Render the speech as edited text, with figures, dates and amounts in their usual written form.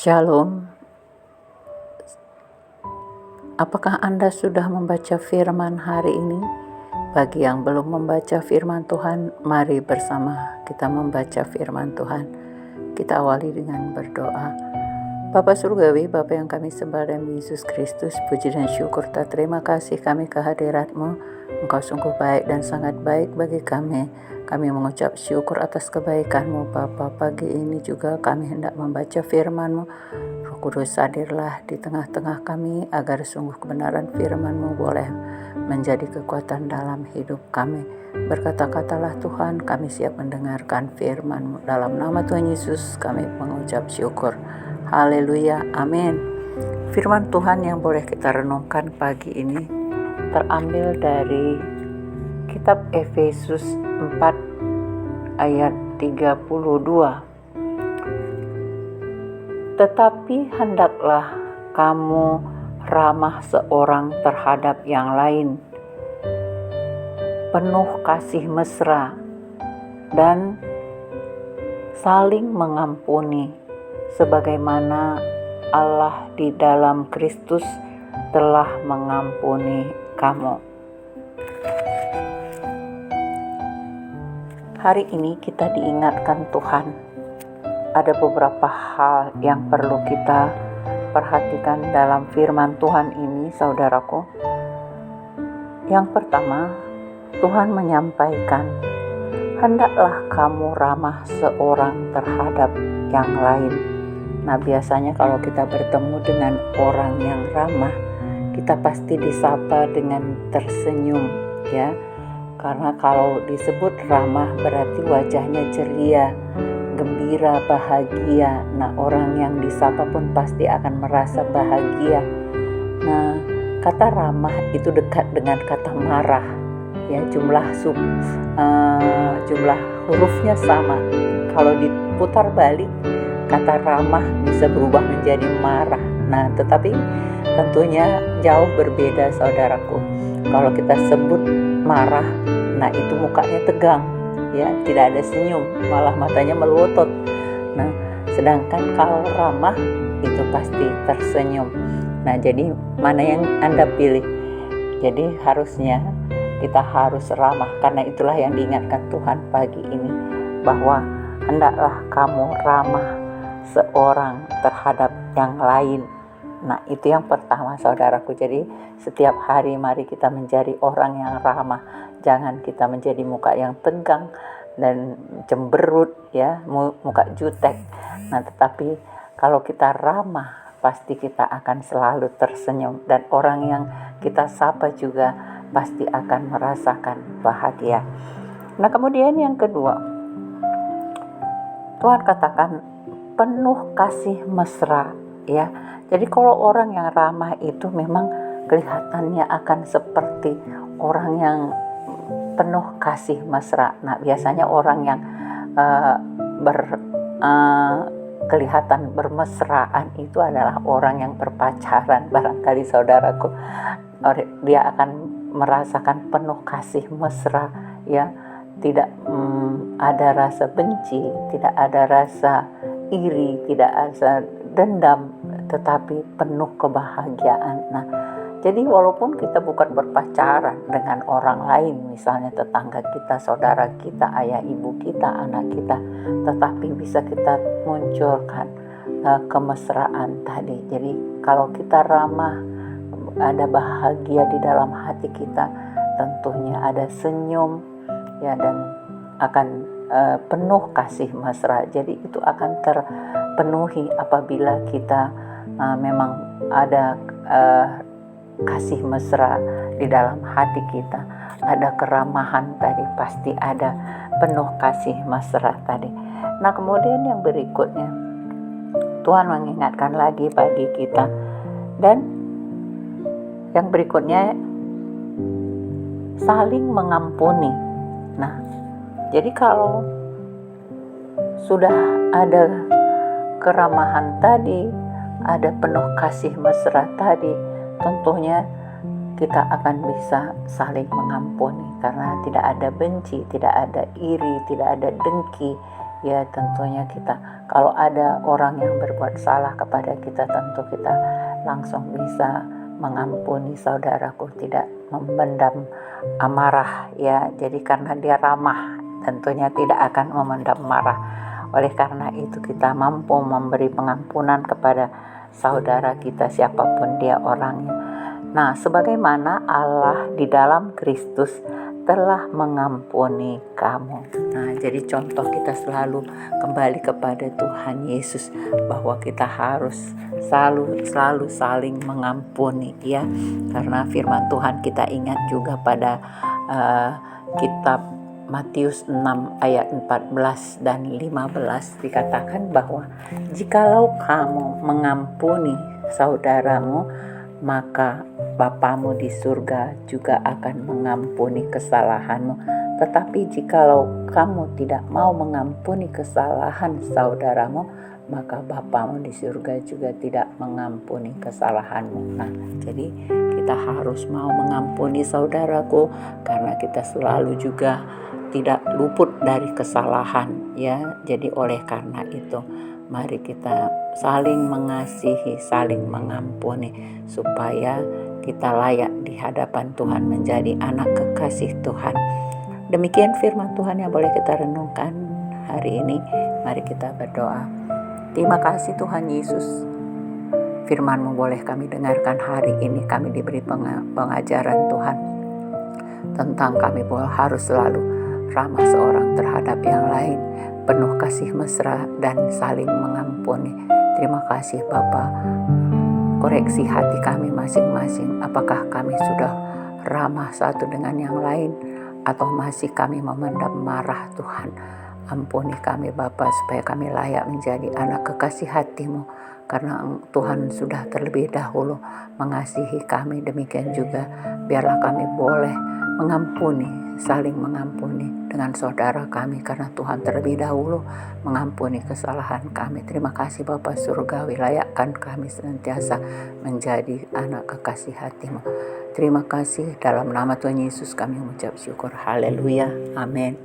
Shalom. Apakah Anda sudah membaca firman hari ini? Bagi yang belum membaca firman Tuhan, mari bersama kita membaca firman Tuhan. Kita awali dengan berdoa. Bapa Surgawi, Bapa yang kami sembah dalam Yesus Kristus, puji dan syukur tak terima kasih kami kehadirat-Mu. Engkau sungguh baik dan sangat baik bagi kami. Kami mengucap syukur atas kebaikan-Mu Bapa. Pagi ini juga kami hendak membaca firman-Mu. Roh Kudus hadirlah di tengah-tengah kami agar sungguh kebenaran firman-Mu boleh menjadi kekuatan dalam hidup kami. Berkata-katalah Tuhan, kami siap mendengarkan firman-Mu. Dalam nama Tuhan Yesus kami mengucap syukur. Haleluya, amin. Firman Tuhan yang boleh kita renungkan pagi ini terambil dari kitab Efesus 4 ayat 32. Tetapi hendaklah kamu ramah seorang terhadap yang lain, penuh kasih mesra, dan saling mengampuni, sebagaimana Allah di dalam Kristus telah mengampuni kamu. Hari ini kita diingatkan Tuhan, ada beberapa hal yang perlu kita perhatikan dalam firman Tuhan ini, saudaraku. Yang pertama, Tuhan menyampaikan, hendaklah kamu ramah seorang terhadap yang lain. Nah, biasanya kalau kita bertemu dengan orang yang ramah, kita pasti disapa dengan tersenyum, ya. Karena kalau disebut ramah berarti wajahnya ceria, gembira, bahagia. Nah, orang yang disapa pun pasti akan merasa bahagia. Nah, kata ramah itu dekat dengan kata marah, ya. Jumlah hurufnya sama. Kalau diputar balik, kata ramah bisa berubah menjadi marah. Nah, tetapi tentunya jauh berbeda, saudaraku. Kalau kita sebut marah, nah itu mukanya tegang, ya, tidak ada senyum, malah matanya melotot. Nah, sedangkan kalau ramah itu pasti tersenyum. Nah, jadi mana yang Anda pilih? Jadi harusnya kita harus ramah, karena itulah yang diingatkan Tuhan pagi ini, bahwa hendaklah kamu ramah seorang terhadap yang lain. Nah, itu yang pertama, saudaraku. Jadi setiap hari mari kita menjadi orang yang ramah. Jangan kita menjadi muka yang tegang dan cemberut, ya, muka jutek. Nah, tetapi kalau kita ramah, pasti kita akan selalu tersenyum, dan orang yang kita sapa juga pasti akan merasakan bahagia. Nah, kemudian yang kedua, Tuhan katakan penuh kasih mesra, ya. Jadi kalau orang yang ramah itu memang kelihatannya akan seperti orang yang penuh kasih mesra. Nah, biasanya orang yang kelihatan bermesraan itu adalah orang yang berpacaran. Barangkali saudaraku, dia akan merasakan penuh kasih mesra, ya. Tidak ada rasa benci, tidak ada rasa iri, tidak ada dendam, tetapi penuh kebahagiaan. Nah, jadi walaupun kita bukan berpacaran dengan orang lain, misalnya tetangga kita, saudara kita, ayah ibu kita, anak kita, tetapi bisa kita munculkan kemesraan tadi. Jadi kalau kita ramah, ada bahagia di dalam hati kita, tentunya ada senyum, ya, dan akan penuh kasih mesra. Jadi itu akan terpenuhi apabila kita memang ada kasih mesra di dalam hati kita, ada keramahan tadi, pasti ada penuh kasih mesra tadi. Nah, kemudian yang berikutnya, Tuhan mengingatkan lagi bagi kita, dan yang berikutnya saling mengampuni. Nah, jadi kalau sudah ada keramahan tadi, ada penuh kasih mesra tadi, tentunya kita akan bisa saling mengampuni, karena tidak ada benci, tidak ada iri, tidak ada dengki, Ya tentunya kita, kalau ada orang yang berbuat salah kepada kita, tentu kita langsung bisa mengampuni saudaraku, tidak memendam amarah ya. Jadi karena dia ramah, tentunya tidak akan memendam marah. Oleh karena itu kita mampu memberi pengampunan kepada saudara kita siapapun dia orangnya. Nah, sebagaimana Allah di dalam Kristus telah mengampuni kamu. Nah, jadi contoh kita selalu kembali kepada Tuhan Yesus, bahwa kita harus selalu saling mengampuni ya. Karena firman Tuhan kita ingat juga pada kitab Matius 6 ayat 14 dan 15 dikatakan bahwa jikalau kamu mengampuni saudaramu, maka Bapamu di surga juga akan mengampuni kesalahanmu. Tetapi jikalau kamu tidak mau mengampuni kesalahan saudaramu, maka Bapamu di surga juga tidak mengampuni kesalahanmu. Nah, jadi kita harus mau mengampuni saudaraku, karena kita selalu juga tidak luput dari kesalahan ya. Jadi oleh karena itu, mari kita saling mengasihi, saling mengampuni, supaya kita layak di hadapan Tuhan menjadi anak kekasih Tuhan. Demikian firman Tuhan yang boleh kita renungkan hari ini. Mari kita berdoa. Terima kasih Tuhan Yesus, firman-Mu boleh kami dengarkan hari ini. Kami diberi pengajaran Tuhan tentang kami harus selalu ramah seorang terhadap yang lain, penuh kasih mesra dan saling mengampuni. Terima kasih Bapa. Koreksi hati kami masing-masing. Apakah kami sudah ramah satu dengan yang lain, atau masih kami memendam marah Tuhan? Ampuni kami Bapa, supaya kami layak menjadi anak kekasih hati-Mu, karena Tuhan sudah terlebih dahulu mengasihi kami. Demikian juga biarlah kami boleh mengampuni, saling mengampuni dengan saudara kami, karena Tuhan terlebih dahulu mengampuni kesalahan kami. Terima kasih Bapa Surgawi, layakkan kami senantiasa menjadi anak kekasih hati-Mu. Terima kasih, dalam nama Tuhan Yesus kami mengucap syukur. Haleluya, amin.